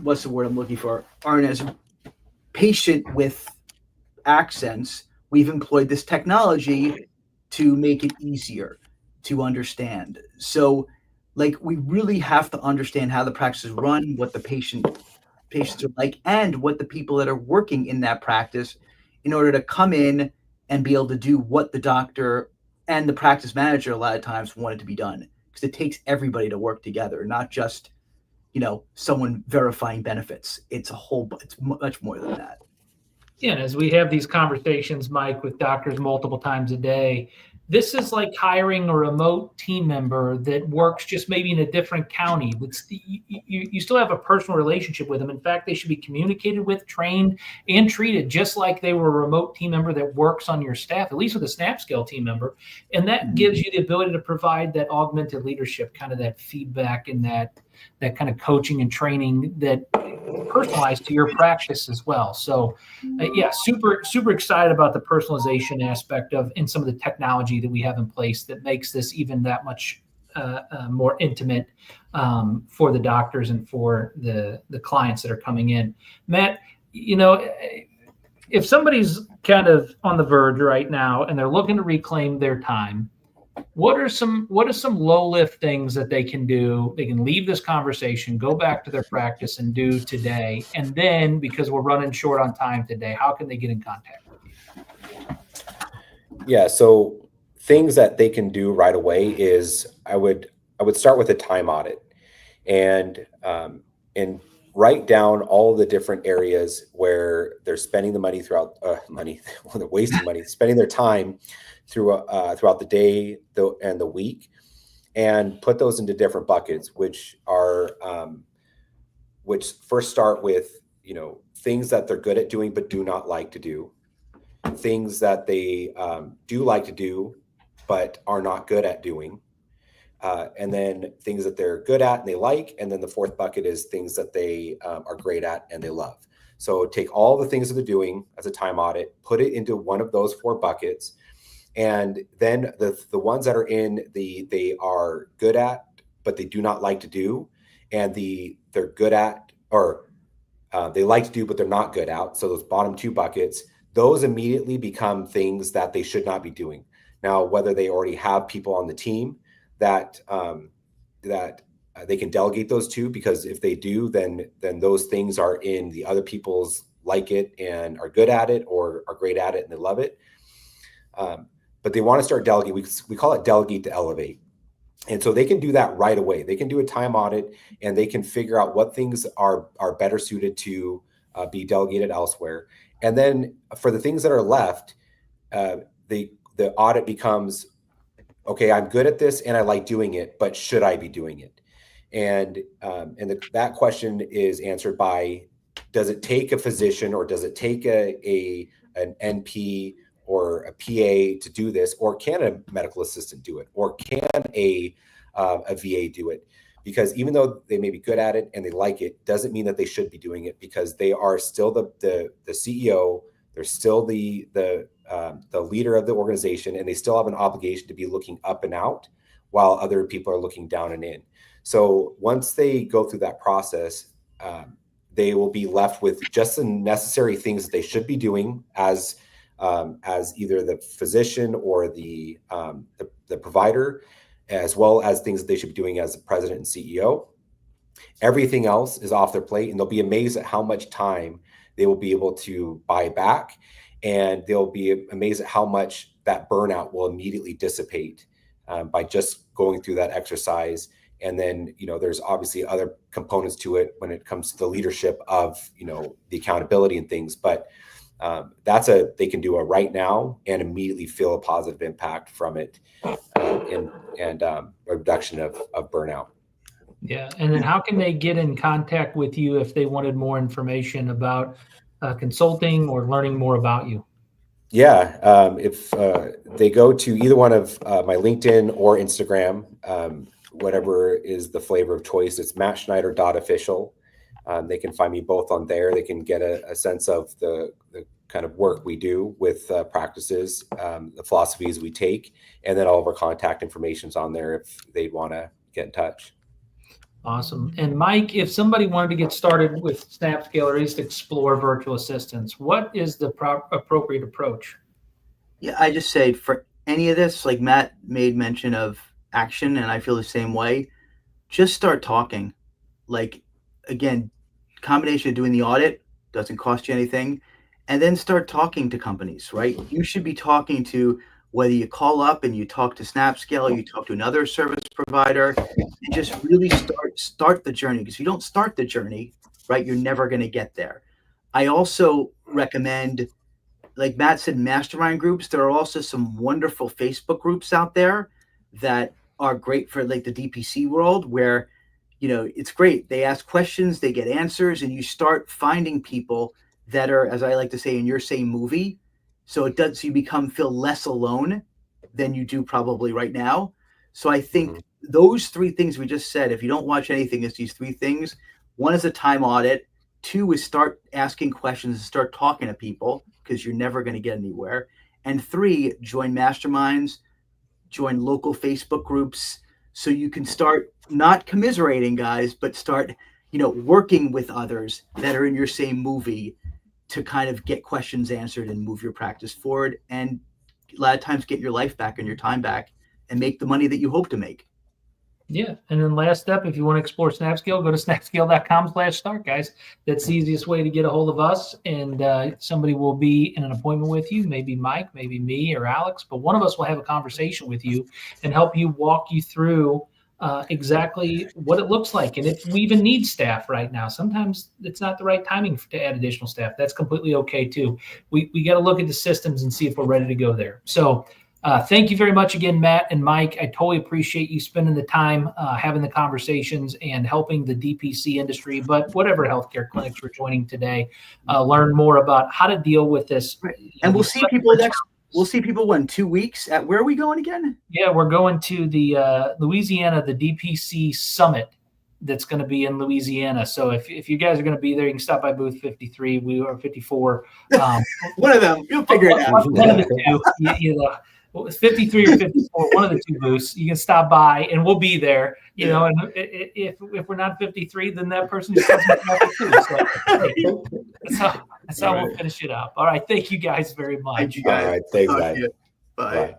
what's the word I'm looking for? Aren't as patient with accents, we've employed this technology to make it easier to understand. So, like, we really have to understand how the practices run, what the patients are like, and what the people that are working in that practice, in order to come in and be able to do what the doctor and the practice manager a lot of times wanted to be done. Because it takes everybody to work together, not just, someone verifying benefits. It's much more than that. Yeah, and as we have these conversations, Mike, with doctors multiple times a day, this is like hiring a remote team member that works just maybe in a different county. You still have a personal relationship with them. In fact, they should be communicated with, trained, and treated just like they were a remote team member that works on your staff, at least with a SnapScale team member. And that gives you the ability to provide that augmented leadership, kind of that feedback and that kind of coaching and training that personalized to your practice as well. So super excited about the personalization aspect in some of the technology that we have in place that makes this even that much more intimate for the doctors and for the clients that are coming in. Matt, if somebody's kind of on the verge right now and they're looking to reclaim their time, what are some low lift things that they can do? They can leave this conversation, go back to their practice and do today. And then, because we're running short on time today, how can they get in contact with you? Yeah. So things that they can do right away is I would start with a time audit and write down all the different areas where they're spending the money they're wasting money, spending their time throughout the day and the week, and put those into different buckets, which first start with, things that they're good at doing but do not like to do, things that they do like to do but are not good at doing, and then things that they're good at and they like, and then the fourth bucket is things that they are great at and they love. So take all the things that they're doing as a time audit, put it into one of those 4 buckets. And then the ones that are they are good at, but they do not like to do, and they're good at, or they like to do, but they're not good at. So those bottom 2 buckets, those immediately become things that they should not be doing. Now, whether they already have people on the team that they can delegate those to, because if they do, then those things are in the other people's like it and are good at it or are great at it and they love it. But they want to start delegating. We call it delegate to elevate. And so they can do that right away. They can do a time audit and they can figure out what things are better suited to be delegated elsewhere. And then for the things that are left, the audit becomes, okay, I'm good at this and I like doing it, but should I be doing it? And that question is answered by, does it take a physician or does it take an NP or a PA to do this, or can a medical assistant do it, or can a VA do it? because even though they may be good at it and they like it, doesn't mean that they should be doing it, because they are still the CEO. They're still the leader of the organization, and they still have an obligation to be looking up and out while other people are looking down and in. So once they go through that process, they will be left with just the necessary things that they should be doing as either the physician or the provider, as well as things that they should be doing as the president and CEO. Everything else is off their plate, and they'll be amazed at how much time they will be able to buy back, and they'll be amazed at how much that burnout will immediately dissipate by just going through that exercise. And then, there's obviously other components to it when it comes to the leadership of, the accountability and things, but they can do it right now and immediately feel a positive impact from it, and a reduction of burnout. Yeah. And then how can they get in contact with you if they wanted more information about consulting or learning more about you? Yeah. If they go to either one of my LinkedIn or Instagram, whatever is the flavor of choice, it's mattschneider.official. They can find me both on there. They can get a sense of the kind of work we do with practices, the philosophies we take, and then all of our contact information's on there if they want to get in touch. Awesome. And Mike, if somebody wanted to get started with SnapScale or at least explore virtual assistants, what is the appropriate approach? Yeah, I just say for any of this, like Matt made mention of action, and I feel the same way. Just start talking. Like, again, combination of doing the audit doesn't cost you anything, and then start talking to companies, right? You should be talking to, whether you call up and you talk to SnapScale, you talk to another service provider, and just really start the journey. Because if you don't start the journey, right, you're never going to get there. I also recommend, like Matt said, mastermind groups. There are also some wonderful Facebook groups out there that are great for like the DPC world, where, it's great. They ask questions, they get answers, and you start finding people that are, as I like to say, in your same movie. So you feel less alone than you do probably right now. So I think those three things we just said, if you don't watch anything, it's these three things. One is a time audit. Two is start asking questions and start talking to people, because you're never going to get anywhere. And three, join masterminds, join local Facebook groups, so you can start not commiserating, guys, but start, working with others that are in your same movie to kind of get questions answered and move your practice forward. And a lot of times get your life back and your time back and make the money that you hope to make. Yeah. And then last step, if you want to explore SnapScale, go to snapscale.com/start, guys. That's the easiest way to get a hold of us. And somebody will be in an appointment with you, maybe Mike, maybe me or Alex, but one of us will have a conversation with you and help you walk you through exactly what it looks like. And if we even need staff right now, sometimes it's not the right timing to add additional staff. That's completely okay too. We got to look at the systems and see if we're ready to go there. So thank you very much again, Matt and Mike. I totally appreciate you spending the time having the conversations and helping the DPC industry, but whatever healthcare clinics we're joining today, learn more about how to deal with this. And we'll see people in 2 weeks at, where are we going again? Yeah, we're going to the Louisiana, the DPC Summit that's going to be in Louisiana. So if you guys are going to be there, you can stop by booth 53. We are 54. One of them, you'll figure it out. One of the two, it's 53 or 54, one of the two booths. You can stop by and we'll be there, and if we're not 53, then that person just comes back too. So hey, that's how we'll finish it up. All right. Thank you guys very much. Thank you guys. All right. Thanks, guys. Bye.